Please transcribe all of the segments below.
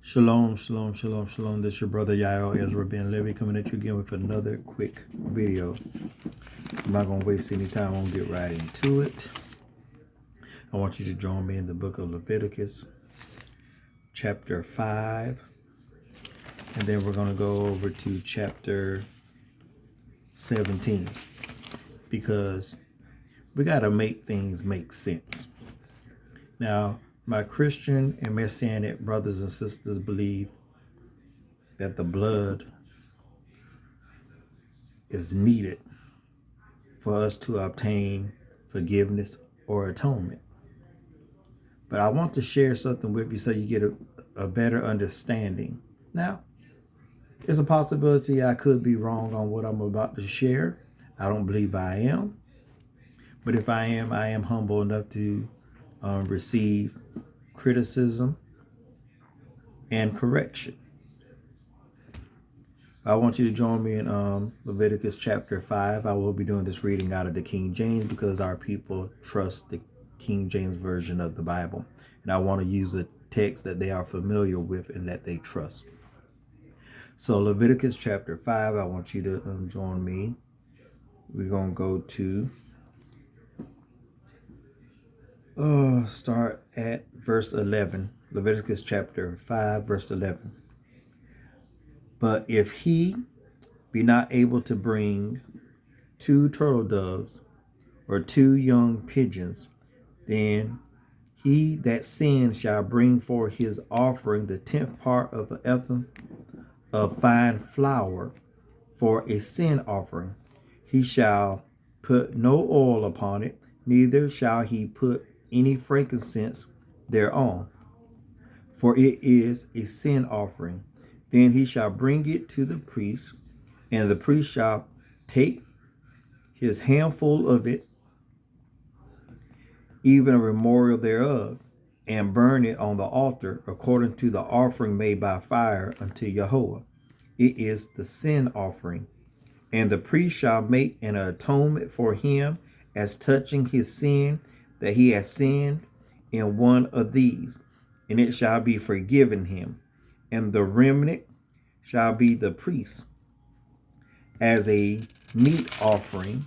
Shalom, shalom, shalom, shalom. This is your brother Yael Ezra Ben Levy coming at you again with another quick video. I'm not going to waste any time. I'm going to get right into it. I want you to join me in the book of Leviticus Chapter 5. And then we're going to go over to chapter 17. Because we got to make things make sense. Now, my Christian and Messianic brothers and sisters believe that the blood is needed for us to obtain forgiveness or atonement. But I want to share something with you so you get a better understanding. Now, there's a possibility I could be wrong on what I'm about to share. I don't believe I am. But if I am humble enough to receive criticism and correction. I want you to join me in Leviticus chapter 5. I will be doing this reading out of the King James because our people trust the King James version of the Bible. And I want to use a text that they are familiar with and that they trust. So Leviticus chapter 5, I want you to join me. We're going to go to start at verse 11. Leviticus chapter 5, verse 11. But if he be not able to bring 2 turtle doves or 2 young pigeons, then he that sins shall bring for his offering the 10th part of an ephah of fine flour for a sin offering. He shall put no oil upon it, neither shall he put any frankincense thereon, for it is a sin offering. Then he shall bring it to the priest, and the priest shall take his handful of it, even a memorial thereof, and burn it on the altar according to the offering made by fire unto Jehovah. It is the sin offering. And the priest shall make an atonement for him as touching his sin, that he has sinned in one of these, and it shall be forgiven him. And the remnant shall be the priest as a meat offering.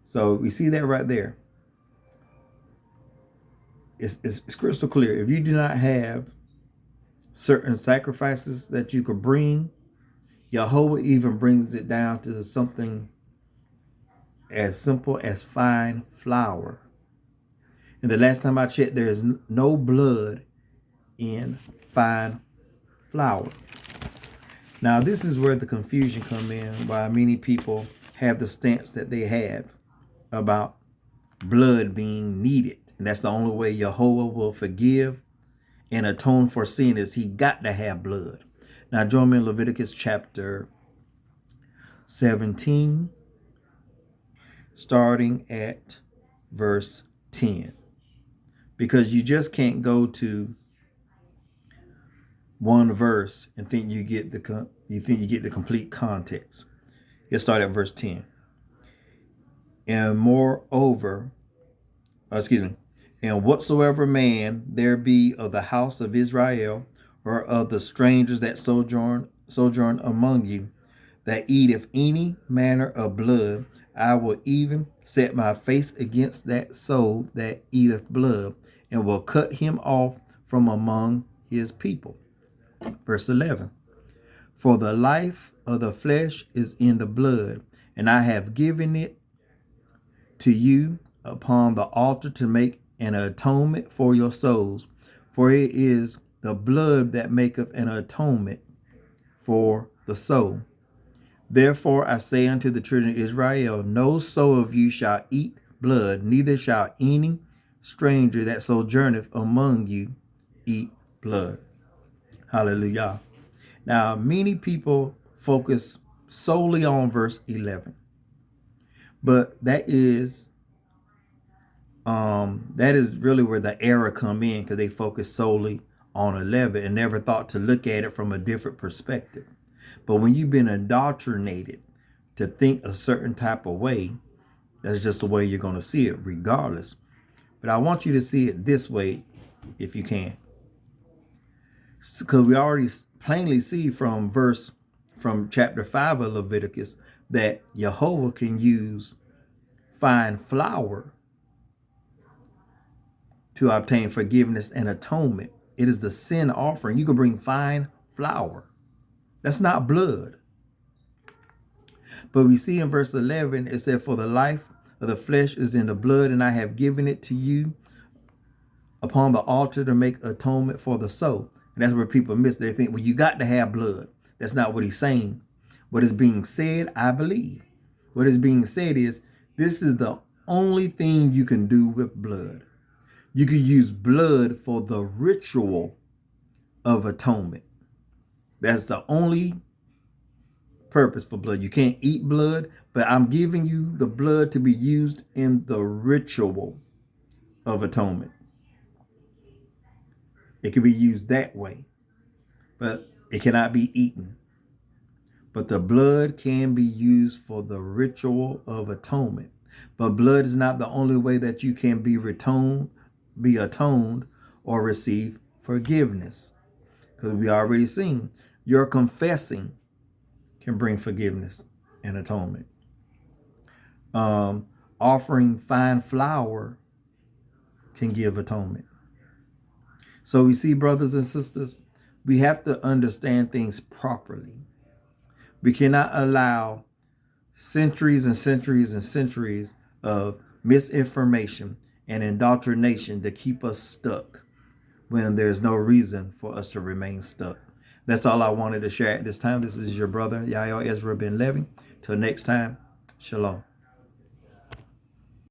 So we see that right there. It's crystal clear. If you do not have certain sacrifices that you could bring, Jehovah even brings it down to something as simple as fine flour. And the last time I checked, there is no blood in fine flour. Now, this is where the confusion comes in, why many people have the stance that they have about blood being needed. And that's the only way Jehovah will forgive and atone for sin, is he got to have blood. Now, join me in Leviticus chapter 17. Starting at verse 10, because you just can't go to one verse and think you get the complete context. Let's start at verse 10. And moreover, and whatsoever man there be of the house of Israel, or of the strangers that sojourn among you, that eateth any manner of blood, I will even set my face against that soul that eateth blood, and will cut him off from among his people. Verse 11. For the life of the flesh is in the blood, and I have given it to you upon the altar to make an atonement for your souls. For it is the blood that maketh an atonement for the soul. Therefore I say unto the children of Israel, no soul of you shall eat blood, neither shall any stranger that sojourneth among you eat blood. Hallelujah. Now, many people focus solely on verse 11. But that is really where the error come in, because they focus solely on 11 and never thought to look at it from a different perspective. But when you've been indoctrinated to think a certain type of way, that's just the way you're going to see it regardless. But I want you to see it this way if you can. Because we already plainly see from chapter 5 of Leviticus that Jehovah can use fine flour to obtain forgiveness and atonement. It is the sin offering. You can bring fine flour. That's not blood. But we see in verse 11, it said, for the life of the flesh is in the blood, and I have given it to you upon the altar to make atonement for the soul. And that's where people miss. They think, well, you got to have blood. That's not what he's saying. What is being said, I believe. What is being said is, this is the only thing you can do with blood. You can use blood for the ritual of atonement. That's the only purpose for blood. You can't eat blood, but I'm giving you the blood to be used in the ritual of atonement. It can be used that way, but it cannot be eaten. But the blood can be used for the ritual of atonement. But blood is not the only way that you can be atoned or receive forgiveness. Because we already seen your confessing can bring forgiveness and atonement. Offering fine flour can give atonement. So we see, brothers and sisters, we have to understand things properly. We cannot allow centuries and centuries and centuries of misinformation and indoctrination to keep us stuck when there's no reason for us to remain stuck. That's all I wanted to share at this time. This is your brother, Yael Ezra Ben Levy. Till next time, shalom.